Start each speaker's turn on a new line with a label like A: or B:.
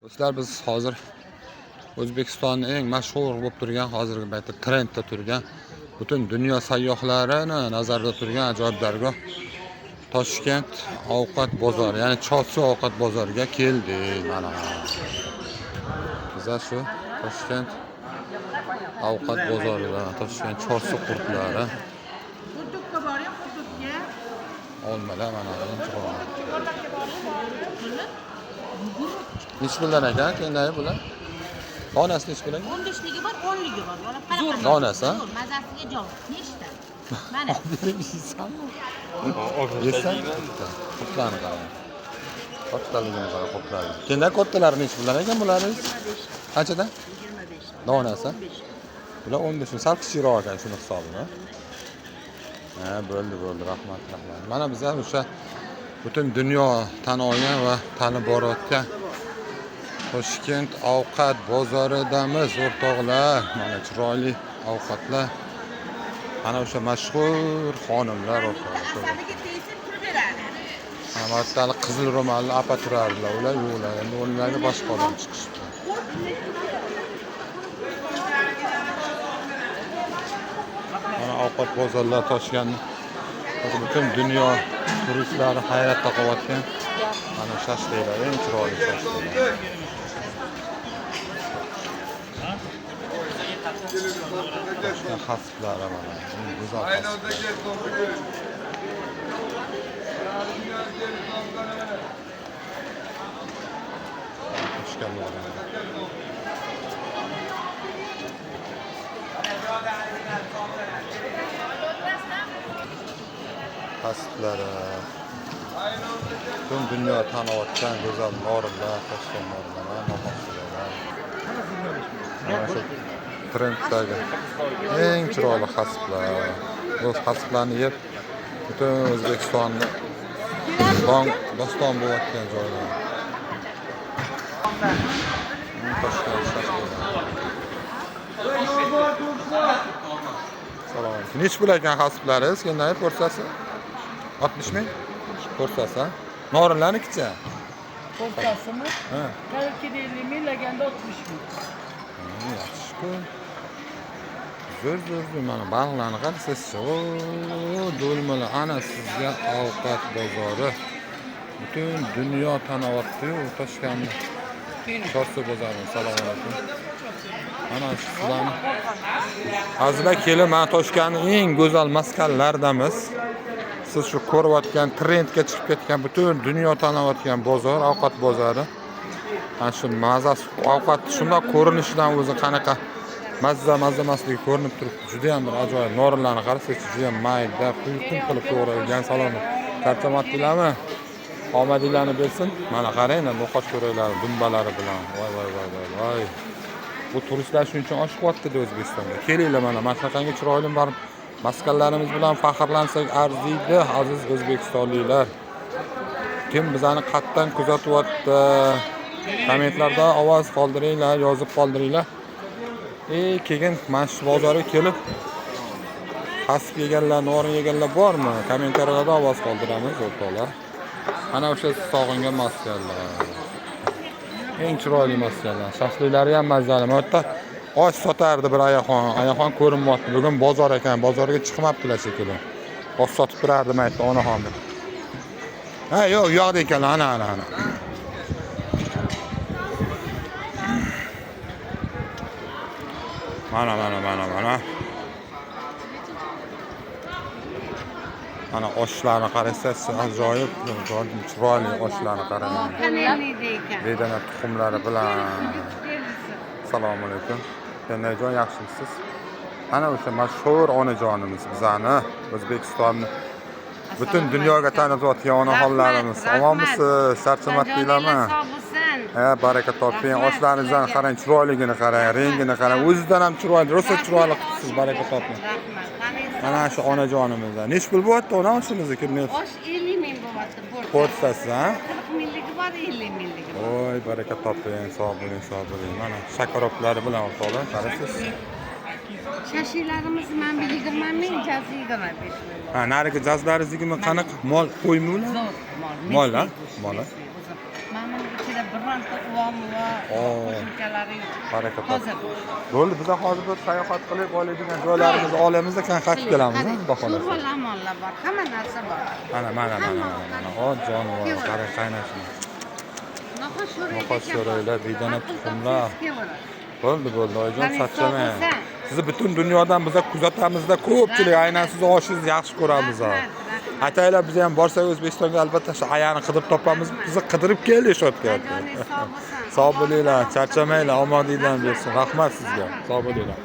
A: Do'stlar, biz hozir O'zbekistonning eng mashhur bo'lib turgan, hozirgi paytda trendda turgan, butun dunyo sayyohlarini nazarda turgan ajoyib dargoh Toshkent ovqat bozori, ya'ni Chorsu ovqat bozoriga keldik. Mana biz shu Toshkent ovqat bozorida, Toshkent Chorsu qurtlari.
B: Hududga boring, hududga.
A: Olmalar mana nechi puldan ekan kendayi bular? Donasi nechi puldan?
B: 15ligi bor, 10ligi bor. Zo'r
A: donasi,
B: mazasiga jon. Nechta? Mana.
A: Yeysanmi? Yeysan? Qurtlarni qarang. Kattaligini qarang, qurtlarni. Kendayi kattalari nechi puldan ekan bularingiz? Qanchadan?
B: 25.
A: Donasi? Bular 15 ming, sal kichikroq ekan shuni hisobini. Ha, bo'ldi, rahmat. Mana bizlar o'sha butun dunyo tan olgan va tanib borayotgan Toshkent ovqat bozoridamiz, o'rtoqlar. Mana chiroyli ovqatlar. Mana o'sha mashhur xonimlar o'rtoqlar.
B: Asabiga tegsin, pul beradi.
A: Amatali qizil ro'molli apa turardilar. Ular yo'qlar. Endi ularga boshqa odam chiqishdi. Mana ovqat bozorlar Toshkentning butun dunyo turistlari hayratda qolayotgan. Mana shashliklar, eng chiroyli shashliklar. Toshkent hasblari mana, go'zal hasblar. Hasblari. Butun dunyo taniyotgan go'zal norinlar, Toshkent norinlar, nohaqchilar. Mana shu trenddagi eng chiroyli hasblar. Bu hasblarni yeb butun O'zbekistonni doston bo'layotgan joylar. Toshkent shahri. Salom. Nechi pul ekan hasblaringiz? Kendayi porsiyasi? 60 ming? Porsiyasi? Norinlarnikicha?
C: Porsiyasimi?
A: Ha.
C: 50 ming, laganda 60 ming.
A: Yaxshi-ku. Zo'r. Mana baliqlarni qarasangiz-chi. Do'lmalar, ana sizga ovqat bozori. Butun dunyo taniyapti-yu Toshkentni. Chorsu bozori. Assalomu alaykum. Mana sizlarni azizlar kelib, mana Toshkentning eng go'zal maskanlaridamiz. Siz shu ko'rayotgan trendga chiqib ketgan butun dunyo taniyotgan bozor, ovqat bozori. Mana shu mazasi ovqat shunday ko'rinishidan o'zi qanaqa mazza-mazzamaslik ko'rinib turibdi. Juda ham bir ajoyib. Norinlarni qarasangiz, juda ham mayda, quyuq qilib to'g'ralgan salomni. Tarchamatdilarmi? Omadinglarni bersin. Mana qaranglar, no'xat ko'raylar, dumbalari bilan. Voy. Bu turistlar shuning uchun oshiqyapti O'zbekistonga. Kelinglar mana shunaqangi chiroyli bir maskanlarimiz bilan faxrlansak arziydi, aziz o'zbekistonliklar. Kim bizani qatdan kuzatyapti? Kommentlarda ovoz qoldiringlar, yozib qoldiringlar. Keyin mana shu bozorga kelib hasb yeganlar, norin yeganlar bormi? Kommentariyalarda ovoz qoldiramiz, o'rtoqlar. Mana o'sha sog'ingan maskanlar. Eng chiroyli maskanlar. Shashliklari ham mazali. Bu yerda osh sotardi bir ayaxon ko'rinmayapti. Bugun bozor ekan, bozorga chiqmabdilar shekilli. Osh sotib turardi maytda onaxon. Ha, yo'q, yo'qda ekanlar, ana. Mana. Mana oshlarni qarasangiz, ajoyib, chiroyli oshlarni qarang.
B: Kanalida ekan.
A: Bedana tuxumlari bilan. Assalomu alaykum. Kendajon, yaxshimisiz? Ana o'sha mashhur onajonimiz bizani O'zbekistonni butun dunyoga tanitayotgan onaxonlarimiz. Omonmisiz? Charchamadinglarmi? Ha, baraka toping. Oshlaringizdan qarang, chiroyligini qarang, rangini qarang. O'zidan ham chiroyli, rosa chiroyli qilibsiz, baraka toping. Mana shu onajonimizdan. Nechi pul bo'lyapti ona oshimizni kimni?
B: Osh 50 ming bo'lyapti.
A: Porsiyasi, ha?
B: 40 mingligi bor, 50 mingligi bor.
A: Voy, baraka toping, sog' bo'ling. Mana shakaroplari bilan o'rtoqlar, qarasiz.
B: Shashliklarimiz mana 20 ming, jazi 25 ming.
A: Ha, narigi jazlaringiz qanaqa? Mol qo'ymi ular?
B: Zo'r mol.
A: Mol, ha? Mol.
B: Mana ichida bironta uvom va
A: Oo.
B: qo'shimchalari yo'q.
A: Harakat.
B: Hozir.
A: Bo'ldi, biz hozir bir sayohat qilib oladigan joylarimizni olamiz-da, keyin qaytib kelamiz, Xudo xohlasa.
B: Sho'rva lamonlar bor, hamma narsa bor.
A: Mana. O jonivor, qarang qaynashini. Noxosh sho'raylar, bedana tuxumlar. Bo'ldi, oyijon, charchamang. Sizni butun dunyodan biz kuzatamizda, ko'pchilik aynan sizni oshingizni yaxshi ko'ramiz. Ataylar biz ham borsak O'zbekistonga albatta shu ayani qidirib topamiz. Bizni qidirib kelishyapti. Sog' bo'linglar, charchamanglar, omonlikdan bersin. Rahmat sizga. Sog' bo'linglar.